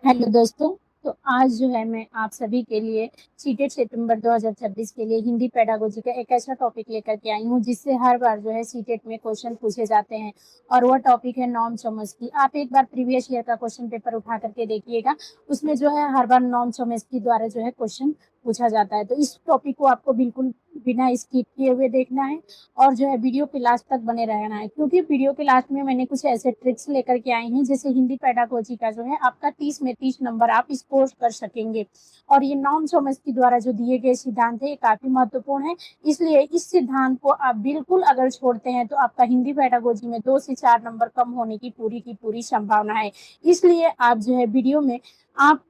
Hello दोस्तों। तो आज जो है मैं आप सभी के लिए सीटेट सितंबर 2026 के लिए हिंदी पेडागोजी का एक ऐसा टॉपिक लेकर के आई हूँ जिससे हर बार जो है सीटेट में क्वेश्चन पूछे जाते हैं। और वह टॉपिक है नॉर्म चॉम्स्की। आप एक बार प्रीवियस ईयर का क्वेश्चन पेपर उठा करके देखिएगा, उसमें जो है हर बार नॉर्म चॉम्स्की द्वारा जो है क्वेश्चन पूछा जाता है। तो इस टॉपिक को आपको बिल्कुल बिना स्किप किए हुए देखना है और जो है वीडियो के लास्ट तक बने रहना है, क्योंकि वीडियो के लास्ट में मैंने कुछ ऐसे ट्रिक्स लेकर के आई हैं जैसे हिंदी पेडागोजी का जो है आपका 30 में 30 नंबर आप स्कोर कर सकेंगे। और ये नॉर्म चॉम्स्की द्वारा जो दिए गए सिद्धांत है ये काफी महत्वपूर्ण है, इसलिए इस सिद्धांत को आप बिल्कुल अगर छोड़ते हैं तो आपका हिंदी पेडागोजी में 2 से 4 नंबर कम होने की पूरी संभावना है। इसलिए आप जो है वीडियो में आप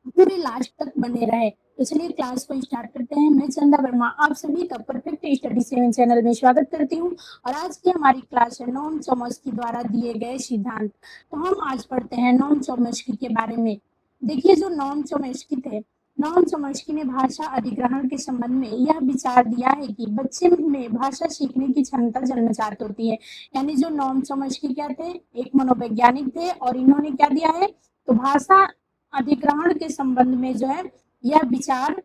पूरे लास्ट तक बने रहे। तो चलिए क्लास को स्टार्ट करते हैं। मैं चंदा वर्मा आप सभी का परफेक्ट स्टडी 7 चैनल में स्वागत करती हूँ और आज की हमारी क्लास है नॉर्म चॉम्स्की द्वारा दिए गए सिद्धांत। तो हम आज पढ़ते हैं नॉर्म चॉम्स्की के बारे में। देखिए, जो नॉर्म चॉम्स्की थे, नॉर्म चॉम्स्की ने भाषा अधिग्रहण के संबंध में यह विचार दिया है कि बच्चे में भाषा सीखने की क्षमता जन्मजात होती है। यानी जो नॉर्म चॉम्स्की क्या थे, एक मनोवैज्ञानिक थे और इन्होंने क्या दिया है, तो भाषा अधिग्रहण के संबंध में जो है यह विचार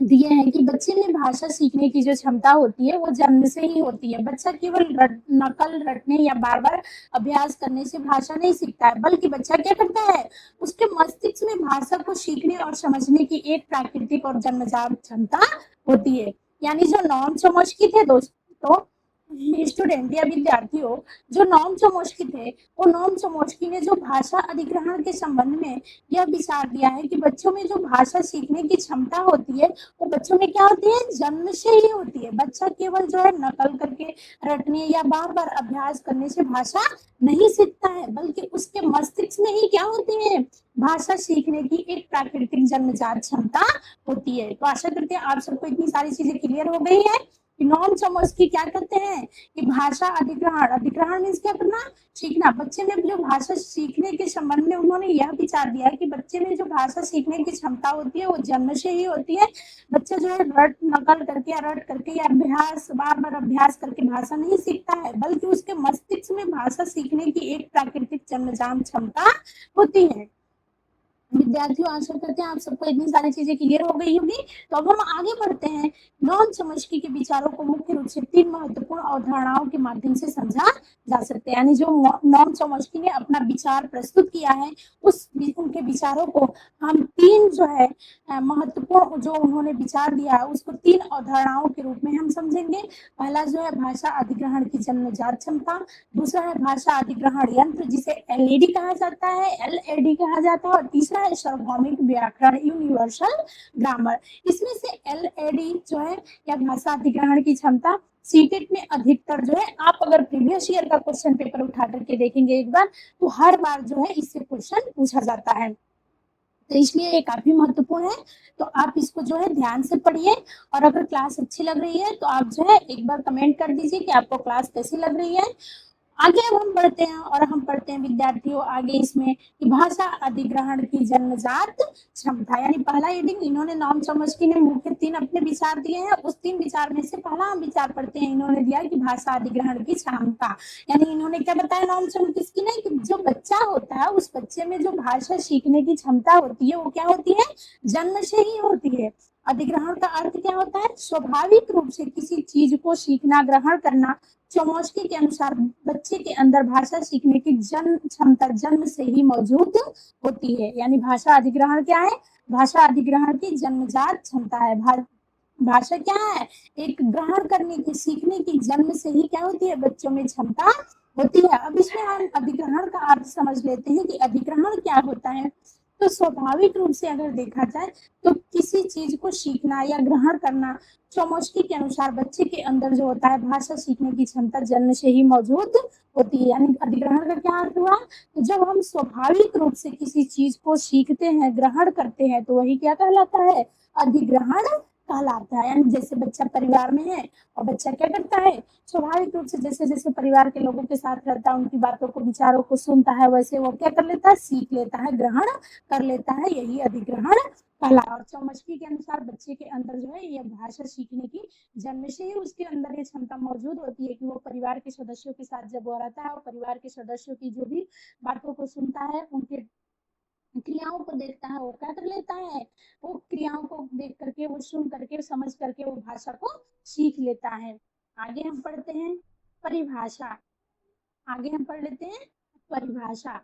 दिए हैं कि बच्चे में भाषा सीखने की जो क्षमता होती है वो जन्म से ही होती है। बच्चा केवल नकल रटने या बार बार अभ्यास करने से भाषा नहीं सीखता है, बल्कि बच्चा क्या करता है, उसके मस्तिष्क में भाषा को सीखने और समझने की एक प्राकृतिक और जन्मजात क्षमता होती है। यानी जो नॉर्म चॉम्स्की थे दोस्तों, स्टूडेंट या विद्यार्थियों, जो नॉर्म चॉम्स्की थे, वो नॉर्म चॉम्स्की ने जो भाषा अधिग्रहण के संबंध में यह विचार दिया है कि बच्चों में जो भाषा सीखने की क्षमता होती है वो बच्चों में क्या होती है, जन्म से ही होती है। बच्चा केवल जो है नकल करके रटने या बार बार अभ्यास करने से भाषा नहीं सीखता है, बल्कि उसके मस्तिष्क में ही क्या होती है, भाषा सीखने की एक प्राकृतिक जन्मजात क्षमता होती है। तो आशा करते हैं आप सबको इतनी सारी चीजें क्लियर हो गई है कि नॉर्म चॉम्स्की क्या करते हैं कि भाषा अधिग्रहण, अधिग्रहण मीन्स क्या करना, सीखना। बच्चे में जो भाषा सीखने के संबंध में उन्होंने यह विचार दिया कि बच्चे में जो भाषा सीखने की क्षमता होती है वो जन्म से ही होती है। बच्चा जो है रट नकल करके या रट करके या अभ्यास बार बार अभ्यास करके भाषा नहीं सीखता है, बल्कि उसके मस्तिष्क में भाषा सीखने की एक प्राकृतिक जन्मजात क्षमता होती है। विद्यार्थियों, आशा करते हैं आप सबको इतनी सारी चीजें क्लियर हो गई होगी। तो अब हम आगे बढ़ते हैं। नॉर्म चॉम्स्की के विचारों को मुख्य रूप से 3 महत्वपूर्ण अवधारणाओं के माध्यम से समझा जा सकता है। यानी जो नॉर्म चॉम्स्की ने अपना विचार प्रस्तुत किया है, उस उनके विचारों को हम 3 जो है महत्वपूर्ण जो उन्होंने विचार दिया है उसको 3 अवधारणाओं के रूप में हम समझेंगे। पहला जो है भाषा अधिग्रहण की जन्मजात क्षमता, दूसरा है भाषा अधिग्रहण यंत्र जिसे एलईडी कहा जाता है, एलएडी कहा जाता है, और तीसरा है सार्वभौमिक व्याकरण यूनिवर्सल ग्रामर। इसमें से एलएडी जो है या भाषा अधिग्रहण की क्षमता सीटेट में अधिकतर जो है, आप अगर प्रीवियस ईयर का क्वेश्चन पेपर उठा करके देखेंगे एक बार, तो हर बार जो है इससे क्वेश्चन पूछा जाता है। तो इसलिए ये काफी महत्वपूर्ण है। तो आप इसको जो है ध्यान से पढ़िए और अगर क्लास अच्छी लग रही है तो आप जो है एक बार कमेंट कर दीजिए कि आपको क्लास कैसी लग रही है। आगे अब हम बढ़ते हैं और हम पढ़ते हैं विद्यार्थियों आगे इसमें कि भाषा अधिग्रहण की जन्मजात क्षमता। यानी पहला रीडिंग इन्होंने नॉर्म चॉम्स्की ने मुख्य 3 अपने विचार दिए हैं, उस 3 विचार में से पहला हम विचार पढ़ते हैं। इन्होंने दिया कि भाषा अधिग्रहण की क्षमता, यानी इन्होंने क्या बताया नॉर्म चॉम्स्की ने कि जो बच्चा होता है उस बच्चे में जो भाषा सीखने की क्षमता होती है वो क्या होती है, जन्म से ही होती है। अधिग्रहण का अर्थ क्या होता है, स्वाभाविक रूप से किसी चीज को सीखना, ग्रहण करना। चॉम्स्की के अनुसार बच्चे के अंदर भाषा सीखने की जन्म क्षमता जन्म से ही मौजूद होती है। यानी भाषा अधिग्रहण क्या है, भाषा अधिग्रहण की जन्मजात क्षमता है। भाषा क्या है, एक ग्रहण करने की, सीखने की जन्म से ही क्या होती है, बच्चों में क्षमता होती है। अब इसमें हम अधिग्रहण का अर्थ समझ लेते हैं कि अधिग्रहण क्या होता है। तो स्वाभाविक रूप से अगर देखा जाए तो किसी चीज को सीखना या ग्रहण करना, चॉम्स्की के अनुसार बच्चे के अंदर जो होता है भाषा सीखने की क्षमता जन्म से ही मौजूद होती है। यानी अधिग्रहण का क्या अर्थ हुआ, तो जब हम स्वाभाविक रूप से किसी चीज को सीखते हैं, ग्रहण करते हैं, तो वही क्या कहलाता है, अधिग्रहण कहलाता है। यानी जैसे बच्चा परिवार में है और बच्चा क्या करता है, स्वाभाविक रूप से जैसे जैसे परिवार के लोगों के साथ रहता है, उनकी बातों को, विचारों को सुनता है, वैसे वो क्या कर लेता है, सीख लेता है, ग्रहण कर लेता है। यही अधिग्रहण कहला। और चॉम्स्की के अनुसार बच्चे के अंदर जो है ये भाषा सीखने की जन्म से ही उसके अंदर ये क्षमता मौजूद होती है कि वो परिवार के सदस्यों के साथ जब वो रहता है और परिवार के सदस्यों की जो भी बातों को सुनता है, उनके देखता है वो क्या कर लेता है, वो क्रियाओं को देख करके, वो सुन करके, समझ करके वो भाषा को सीख लेता है। आगे हम पढ़ते हैं परिभाषा। आगे हम पढ़ लेते हैं परिभाषा।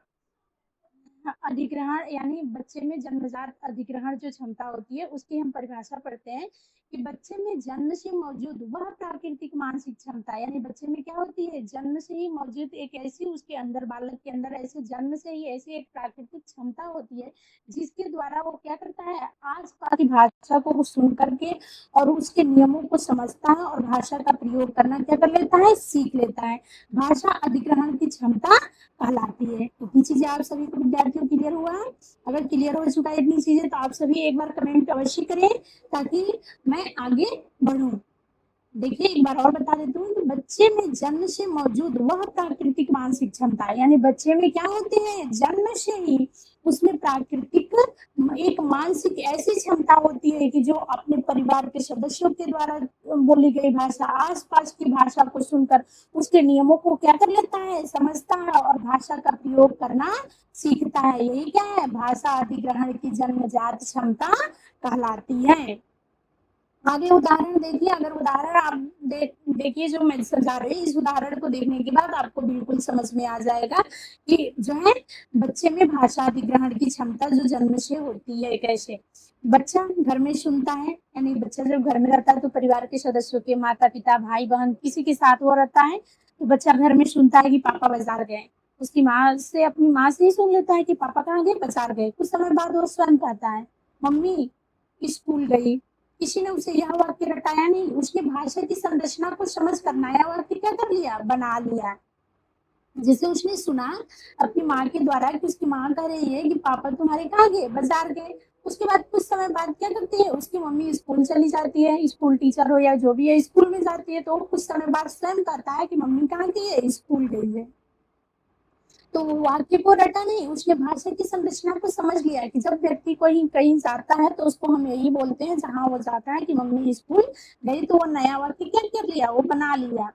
अधिग्रहण यानी बच्चे में जन्मजात अधिग्रहण जो क्षमता होती है उसकी हम परिभाषा पढ़ते हैं कि बच्चे में जन्म से मौजूद वह प्राकृतिक मानसिक क्षमता, यानी बच्चे में क्या होती है, जन्म से ही मौजूद एक ऐसी उसके अंदर, बालक के अंदर ऐसे जन्म से ही ऐसी एक प्राकृतिक क्षमता होती है जिसके द्वारा वो क्या करता है, आसपास की भाषा को सुन करके और उसके नियमों को समझता है और भाषा का प्रयोग करना क्या कर लेता है, सीख लेता है। भाषा अधिग्रहण की क्षमता कहलाती है। इतनी चीजें आप सभी को विद्यार्थियों क्लियर हुआ है? अगर क्लियर हो चुका है इतनी चीजें तो आप सभी एक बार कमेंट अवश्य करें ताकि मैं आगे बढ़ूं। देखिए एक बार और बता देती हूँ कि बच्चे में जन्म से मौजूद वह प्राकृतिक मानसिक क्षमता, यानी बच्चे में क्या होते हैं, जन्म से ही उसमें प्राकृतिक एक मानसिक ऐसी क्षमता होती है कि जो अपने परिवार के सदस्यों के द्वारा बोली गई भाषा, आसपास की भाषा को सुनकर उसके नियमों को क्या कर लेता है, समझता है और भाषा का प्रयोग करना सीखता है। यही क्या है, भाषा अधिग्रहण की जन्मजात क्षमता कहलाती है। आगे उदाहरण देखिए, अगर उदाहरण आप देखिए जो मैं समझा रही हूँ, इस उदाहरण को देखने के बाद आपको बिल्कुल समझ में आ जाएगा कि जो है बच्चे में भाषा अधिग्रहण की क्षमता जो जन्म से होती है कैसे। बच्चा घर में सुनता है, यानी बच्चा जब घर में रहता है तो परिवार के सदस्यों के, माता पिता, भाई बहन, किसी के साथ वो रहता है तो बच्चा घर में सुनता है कि पापा बाजार गए, उसकी माँ से, अपनी माँ से ही सुन लेता है कि पापा कहाँ गए, बाजार गए। कुछ समय बाद वो स्वयं कहता है मम्मी स्कूल गई। किसी ने उसे यह वाक्य रटाया नहीं, उसने भाषा की संरचना को समझ कर नया वाक्य क्या कर लिया, बना लिया। जिसे उसने सुना अपनी माँ के द्वारा कि उसकी माँ कह रही है कि पापा तुम्हारे कहाँ गए, बाजार गए। उसके बाद कुछ समय बाद क्या करती है, उसकी मम्मी स्कूल चली जाती है, स्कूल टीचर हो या जो भी है, स्कूल में जाती है तो कुछ समय बाद स्वयं कहता है कि मम्मी कहाँ गई है, स्कूल गई है। तो वाक्य को रटा नहीं, उसने भाषा की संरचना को समझ लिया कि जब व्यक्ति कोई कहीं जाता है तो उसको हम यही बोलते हैं जहां वो जाता है कि मम्मी स्कूल गई, तो वो नया वाक्य क्या कर लिया, वो बना लिया।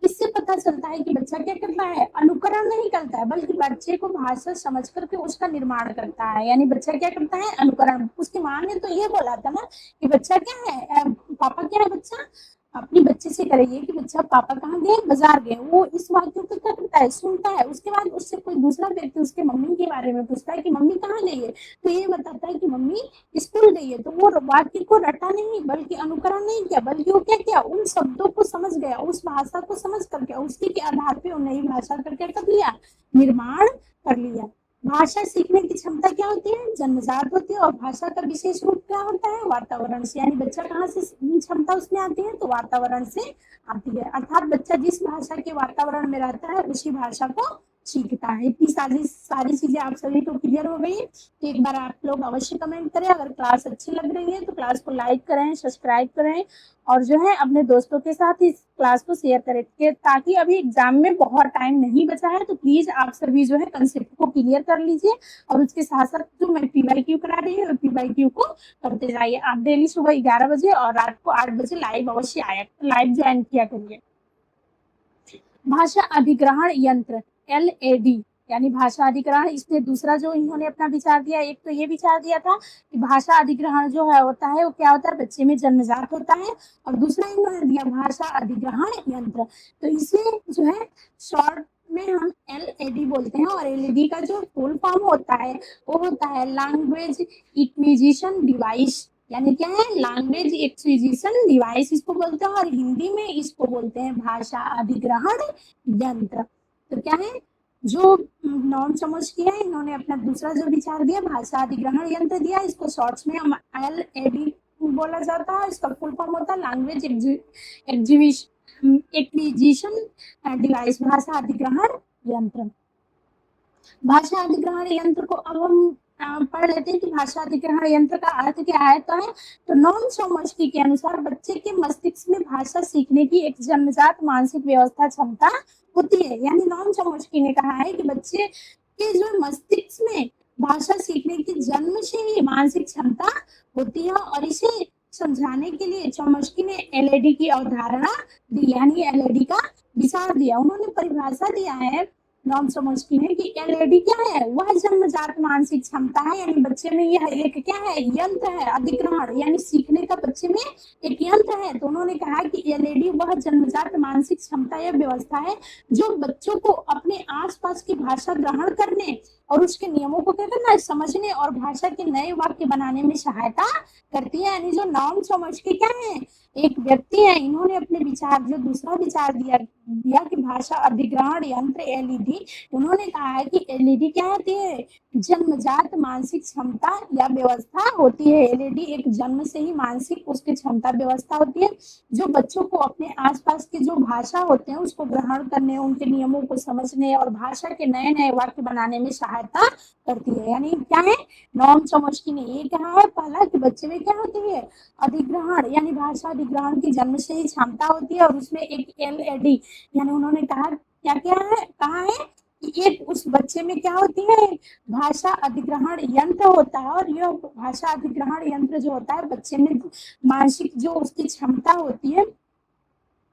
इससे पता चलता है कि बच्चा क्या करता है, अनुकरण नहीं करता है बल्कि बच्चे को भाषा समझ करके उसका निर्माण करता है। यानी बच्चा क्या करता है, अनुकरण। उसकी माँ ने तो ये बोला था ना कि बच्चा क्या है, पापा क्या है, बच्चा अपने बच्चे से करिए कि बच्चा पापा कहाँ गए, बाजार गए। वो इस वाक्य को क्या करता है, सुनता है। उसके बाद उससे कोई दूसरा व्यक्ति उसके मम्मी के बारे में पूछता है कि मम्मी कहाँ गई है, तो ये बताता है कि मम्मी स्कूल गई है। तो वो वाक्य को रटा नहीं बल्कि अनुकरण नहीं किया, बल्कि वो क्या किया, उन शब्दों को समझ गया, उस भाषा को समझ करके उसी के आधार पे नई भाषा करके कर लिया, निर्माण कर लिया। भाषा सीखने की क्षमता क्या होती है, जन्मजात होती है। और भाषा का विशेष रूप क्या होता है, वातावरण से। यानी बच्चा कहाँ से क्षमता उसमें आती है, तो वातावरण से आती है। अर्थात बच्चा जिस भाषा के वातावरण में रहता है उसी भाषा को सीखता है। इतनी सारी चीजें आप सभी को क्लियर हो गई। तो एक बार आप लोग अवश्य कमेंट करें। अगर क्लास अच्छी लग रही है तो क्लास को लाइक करें, सब्सक्राइब करें और जो है अपने दोस्तों के साथ इस क्लास को शेयर करें, ताकि अभी एग्जाम में बहुत टाइम नहीं बचा है। तो प्लीज आप सभी जो है कंसेप्ट को क्लियर कर लीजिए और उसके साथ साथ जो मैं PYQ करा रही हूँ PYQ को करते जाइए। आप डेली सुबह 11 बजे और रात को 8 बजे लाइव अवश्य आया, लाइव ज्वाइन किया करिए। भाषा अधिग्रहण यंत्र LAD, यानी भाषा अधिग्रहण, इसने दूसरा जो इन्होंने अपना विचार दिया, एक तो ये विचार दिया था कि भाषा अधिग्रहण जो है होता है वो क्या होता है, बच्चे में जन्मजात होता है। और दूसरा इन्होंने दिया भाषा अधिग्रहण यंत्र। तो इसे जो है शॉर्ट में हम LAD बोलते हैं। और LAD का जो फुल फॉर्म होता है वो होता है लैंग्वेज एक्विजिशन डिवाइस, यानी क्या है, लैंग्वेज एक्विजिशन डिवाइस इसको बोलते हैं। और हिंदी में इसको बोलते हैं भाषा अधिग्रहण यंत्र। तो क्या है, जो नॉन समझ किया है इन्होंने अपना दूसरा जो विचार दिया, भाषा अधिग्रहण यंत्र दिया, इसको शॉर्ट्स में हम LAD बोला जाता है। इसका फुल फॉर्म होता है लैंग्वेज एक्विजिशन डिवाइस, भाषा अधिग्रहण यंत्र। भाषा अधिग्रहण यंत्र को अब हम पढ़ लेते हैं कि भाषा अधिग्रहण यंत्र का अर्थ क्या है। तो नॉन चोमस्की के अनुसार बच्चे के मस्तिष्क में भाषा सीखने की एक जन्मजात मानसिक व्यवस्था क्षमता होती है। यानी नॉन चोमस्की ने कहा है कि बच्चे के जो मस्तिष्क में भाषा सीखने की जन्म से ही मानसिक क्षमता होती है। और इसे समझाने के लिए चोमस्की ने LAD की अवधारणा दी, यानी LAD का विचार दिया। उन्होंने परिभाषा दिया है नॉम चोम्स्की ने कि एलएडी क्या है, वह जन्मजात मानसिक क्षमता है, यानी बच्चे में यह एक क्या है, यंत्र है, अधिग्रहण यानी सीखने का बच्चे में एक यंत्र है। तो उन्होंने कहा कि एलएडी वह जन्मजात मानसिक क्षमता या व्यवस्था है जो बच्चों को अपने आसपास की भाषा ग्रहण करने और उसके नियमों को क्या करना है, समझने और भाषा के नए वाक्य बनाने में सहायता करती है। यानी जो नॉम चोम्स्की क्या है, एक व्यक्ति है, इन्होंने अपने विचार, जो दूसरा विचार दिया दिया कि भाषा अधिग्रहण यंत्र एलईडी, उन्होंने कहा है कि एलईडी क्या होती है, जन्मजात मानसिक क्षमता या व्यवस्था होती है। एलईडी एक जन्म से ही मानसिक उसकी क्षमता व्यवस्था होती है जो बच्चों को अपने आसपास के जो भाषा होते हैं उसको ग्रहण करने, उनके नियमों को समझने और भाषा के नए नए वाक्य बनाने में सहायता करती है। यानी क्या है, नॉम चोम्स्की ने ये कहा है पहला कि बच्चे में क्या होती है, अधिग्रहण यानी भाषा अधिग्रहण की जन्म से ही क्षमता होती है, और उसमें एक एलएडी यानी उन्होंने कहा क्या क्या है, कहा है कि एक उस बच्चे में क्या होती है, भाषा अधिग्रहण यंत्र होता है, और यह भाषा अधिग्रहण यंत्र जो होता है बच्चे में मानसिक जो उसकी क्षमता होती है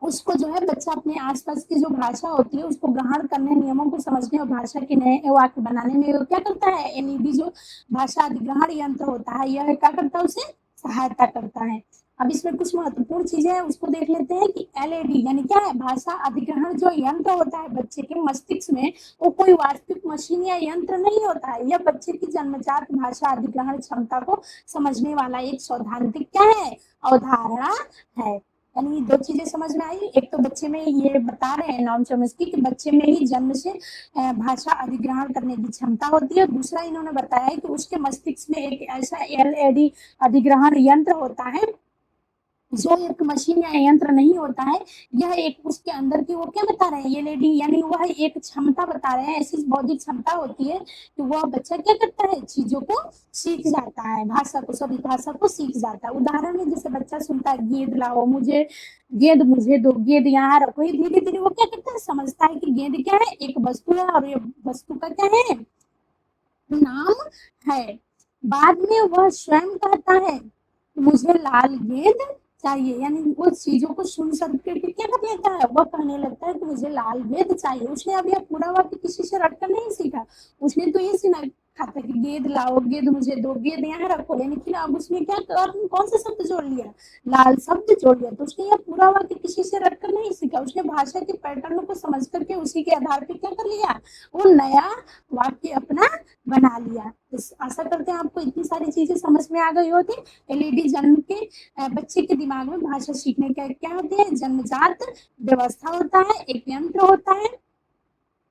उसको जो है बच्चा अपने आसपास की जो भाषा होती है उसको ग्रहण करने, नियमों को समझने और भाषा के नए वाक्य बनाने में क्या करता है, एलईडी जो भाषा अधिग्रहण यंत्र होता है यह क्या करता है, उसे सहायता करता है। अब इसमें कुछ महत्वपूर्ण चीजें हैं उसको देख लेते हैं कि एलएडी यानी क्या है, भाषा अधिग्रहण जो यंत्र होता है बच्चे के मस्तिष्क में, वो कोई वास्तविक मशीन या यंत्र नहीं होता है, यह बच्चे की जन्मजात भाषा अधिग्रहण क्षमता को समझने वाला एक सैद्धांतिक क्या है, अवधारणा है। यानी दो चीजें समझ में आई, एक तो बच्चे में ये बता रहे हैं नॉम चोम्स्की कि बच्चे में ही जन्म से भाषा अधिग्रहण करने की क्षमता होती है। दूसरा इन्होंने बताया है कि उसके मस्तिष्क में एक ऐसा एलएडी अधिग्रहण यंत्र होता है जो एक मशीन या यंत्र नहीं होता है, यह एक उसके अंदर की वो क्या बता रहे हैं, ये लेडी यानी वह एक क्षमता बता रहे हैं, ऐसी बौद्धिक क्षमता होती है कि वह बच्चा क्या करता है, चीजों को सीख जाता है, भाषा को, सभी भाषा को सीख जाता है। उदाहरण में जैसे बच्चा सुनता है गेंद लाओ मुझे, गेंद मुझे दो, गेंद यहाँ रखो, धीरे धीरे वो क्या करता है, समझता है कि गेंद क्या है, एक वस्तु है और ये वस्तु का क्या है, नाम है। बाद में वह स्वयं कहता है मुझे लाल गेंद चाहिए, यानी वो चीजों को सुन करके क्या कर लेता है, वह कहने लगता है कि मुझे लाल गेंद चाहिए। उसने अब यह पूरा वाक्य किसी से रटकर नहीं सीखा, उसने तो ये सीखा था कि गेंद लाओ, गेंद मुझे दो, गेंद यहाँ रखो, लेकिन अब उसने क्या कौन सा शब्द जोड़ लिया, लाल शब्द जोड़ लिया। तो उसने यह पूरा वाक्य किसी से रटकर नहीं सीखा, उसने भाषा के पैटर्न को समझ करके उसी के आधार पर क्या कर लिया, वो नया वाक्य अपना बना लिया। तो आशा करते हैं आपको इतनी सारी चीजें समझ में आ गई होती। एलईडी जन्म के बच्चे के दिमाग में भाषा सीखने का क्या होती है, जन्मजात व्यवस्था होता है, एक यंत्र होता है।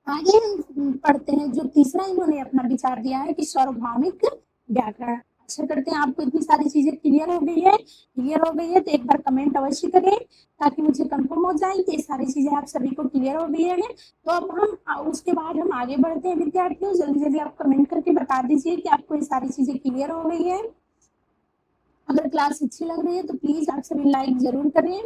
आगे हम पढ़ते हैं जो तीसरा इन्होंने अपना विचार दिया है कि सार्वभौमिक व्याकरण। आशा करते हैं आपको इतनी सारी चीजें क्लियर हो गई है, तो एक बार कमेंट अवश्य करें ताकि मुझे कंफर्म हो जाए कि ये सारी चीजें आप सभी को क्लियर हो गई है। तो अब हम उसके बाद हम आगे बढ़ते हैं विद्यार्थियों, जल्दी जल्दी आप कमेंट करके बता दीजिए कि आपको ये सारी चीजें क्लियर हो गई है। अगर क्लास अच्छी लग रही है तो प्लीज आप सभी लाइक जरूर करें।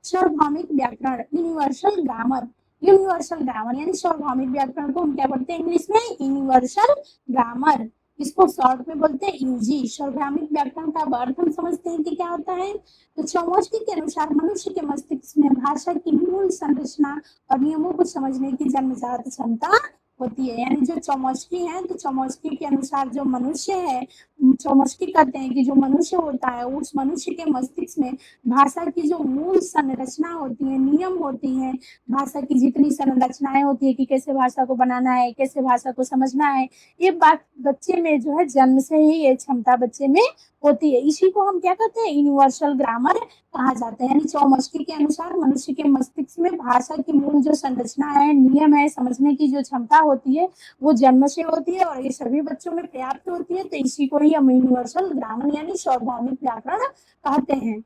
सार्वभौमिक व्याकरण, यूनिवर्सल ग्रामर, यूनिवर्सल ग्रामर यानी सार्वभौमिक व्याकरण को हम क्या बोलते हैं इंग्लिश में, यूनिवर्सल ग्रामर, इसको शॉर्ट में बोलते हैं यूजी। सार्वभौमिक व्याकरण का अर्थ हम समझते हैं कि क्या होता है, तो चोम्स्की के अनुसार मनुष्य के मस्तिष्क में भाषा की मूल संरचना और नियमों को समझने की जन्मजात क्षमता होती है। यानी जो चोम्स्की है, तो चोम्स्की के अनुसार जो मनुष्य है, चोम्स्की कहते हैं कि जो मनुष्य होता है उस मनुष्य के मस्तिष्क में भाषा की जो मूल संरचना होती है, नियम होती है, भाषा की जितनी संरचनाएं होती है कि कैसे भाषा को बनाना है, कैसे भाषा को समझना है, ये बात बच्चे में जो है जन्म से ही ये क्षमता बच्चे में होती है। इसी को हम क्या कहते हैं, यूनिवर्सल ग्रामर कहा जाता है। यानी चोम्स्की के अनुसार मनुष्य के मस्तिष्क में भाषा की मूल जो संरचना है, नियम है, समझने की जो क्षमता होती है वो जन्म से होती है और ये सभी बच्चों में पर्याप्त होती है। तो इसी को ही हम यूनिवर्सल ग्रामर यानी सार्वभौमिक व्याकरण कहते हैं।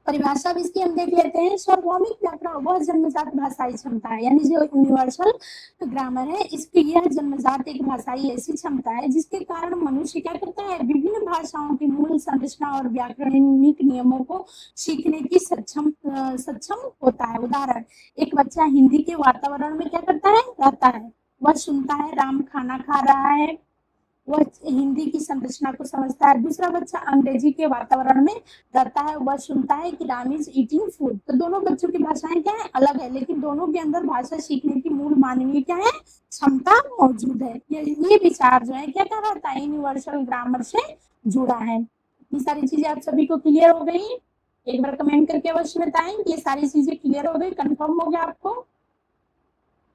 परिभाषा भी इसकी हम देख लेते हैं। सार्वभौमिक व्याकरण वह जन्मजात भाषाई क्षमता है, यानी जो यूनिवर्सल ग्रामर है इसकी यह जन्मजात एक भाषाई ऐसी क्षमता है जिसके कारण मनुष्य क्या करता है, विभिन्न भाषाओं की मूल संरचना और व्याकरणिक नियमों को सीखने की सक्षम होता है। उदाहरण, एक बच्चा हिंदी के वातावरण में क्या करता है, रहता है, वह सुनता है राम खाना खा रहा है, वह हिंदी की संरचना को समझता है। दूसरा बच्चा अंग्रेजी के वातावरण में रहता है, वह सुनता है कि राम इज ईटिंग फूड। तो दोनों बच्चों की भाषाएं क्या है, अलग है, लेकिन दोनों के अंदर भाषा सीखने की मूल मानवीय क्या है, क्षमता मौजूद है। ये विचार जो है क्या कर रहा था, यूनिवर्सल ग्रामर से जुड़ा है। ये सारी चीजें आप सभी को क्लियर हो गई? एक बार कमेंट करके अवश्य बताएं कि ये सारी चीजें क्लियर हो गई, कंफर्म हो गया आपको?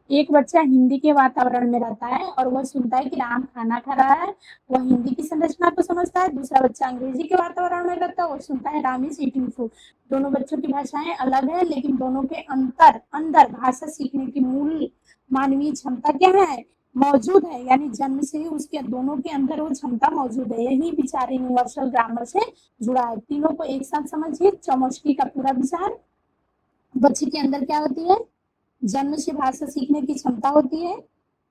एक बच्चा हिंदी के वातावरण में रहता है और वह सुनता है कि राम खाना खा रहा है, वह हिंदी की संरचना को समझता है। दूसरा बच्चा अंग्रेजी के वातावरण में रहता है, वह सुनता है राम इज ईटिंग फूड। दोनों बच्चों की भाषाएं अलग है, लेकिन दोनों के अंदर भाषा सीखने की मूल मानवीय क्षमता क्या है, मौजूद है। यानी जन्म से ही उसके दोनों के अंदर वो क्षमता मौजूद है। यही विचार यूनिवर्सल ग्रामर से जुड़ा है। तीनों को एक साथ समझिए। चौमस्की का पूरा विचार, बच्चे के अंदर क्या होती है, जन्म से भाषा सीखने की क्षमता होती है,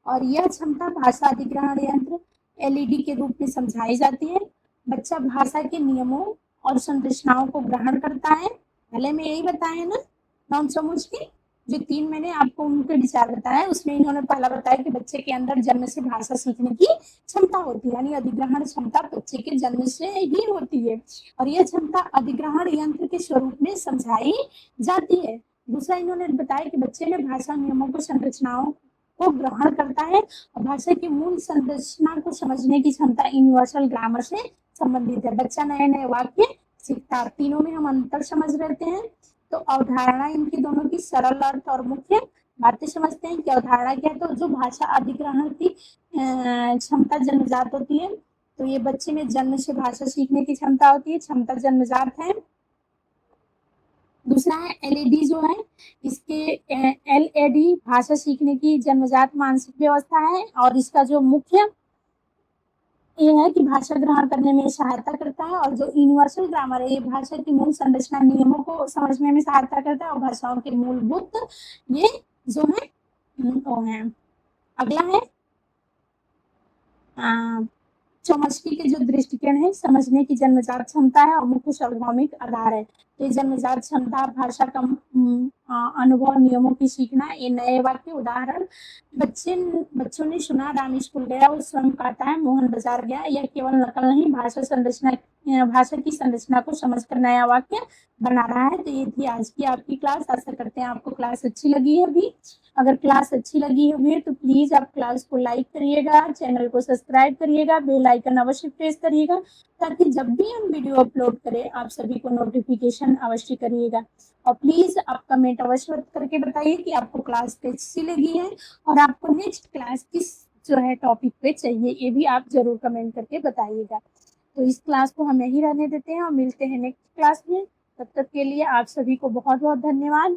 और यह क्षमता भाषा अधिग्रहण यंत्र एलईडी के रूप में समझाई जाती है। बच्चा भाषा के नियमों और संरचनाओं को ग्रहण करता है। पहले में यही बताया ना, नॉन समझ के जो 3 मैंने आपको उनके विचार बताया, उसमें इन्होंने पहला बताया कि बच्चे के अंदर जन्म से भाषा सीखने की क्षमता होती है, यानी अधिग्रहण क्षमता बच्चे के जन्म से ही होती है, और यह क्षमता अधिग्रहण यंत्र के स्वरूप में समझाई जाती है। दूसरा इन्होंने बताया कि बच्चे में भाषा नियमों को संरचनाओं को ग्रहण करता है, और भाषा की मूल संरचना को समझने की क्षमता यूनिवर्सल ग्रामर से संबंधित है। बच्चा नए नए वाक्य सीखता है। तीनों में हम अंतर समझ रहते हैं। तो अवधारणा इनकी दोनों की सरल अर्थ और मुख्य बातें समझते हैं कि अवधारणा क्या है, तो जो भाषा अधिग्रहण की क्षमता जन्मजात होती है, तो ये बच्चे में जन्म से भाषा सीखने की क्षमता होती है, क्षमता जन्मजात है। दूसरा है एलईडी जो है, इसके एलएडी भाषा सीखने की जन्मजात मानसिक व्यवस्था है, और इसका जो मुख्य ये है कि भाषा ग्रहण करने में सहायता करता है, और जो यूनिवर्सल ग्रामर है ये भाषा की मूल संरचना नियमों को समझने में सहायता करता है, और भाषाओं के मूलभूत ये जो है वो है। अगला है चौमस्की के जो दृष्टिकोण है, समझने की जन्मजात क्षमता है और मुख्य सार्वभौमिक आधार है। ये जन्मजात क्षमता भाषा का अनुभव, नियमों की सीखना, ये नए वाक्य उदाहरण, बच्चों ने सुना राम स्कूल गया, वो स्वयं कहता है मोहन बाजार गया। यह केवल नकल नहीं, भाषा की संरचना को समझकर नया वाक्य बना रहा है। तो ये थी आज की आपकी क्लास। आशा करते हैं आपको क्लास अच्छी लगी है। अभी अगर क्लास अच्छी लगी होगी तो प्लीज आप क्लास को लाइक करिएगा, चैनल को सब्सक्राइब करिएगा, बेल आइकन अवश्य प्रेस करिएगा, ताकि जब भी हम वीडियो अपलोड करें आप सभी को नोटिफिकेशन अवश्य करिएगा। और प्लीज आप कमेंट अवश्य करके बताइए कि आपको क्लास कैसी लगी है, और आपको नेक्स्ट क्लास किस जो है टॉपिक पे चाहिए, ये भी आप जरूर कमेंट करके बताइएगा। तो इस क्लास को हम यही रहने देते हैं और मिलते हैं नेक्स्ट क्लास में। तब तक के लिए आप सभी को बहुत बहुत धन्यवाद।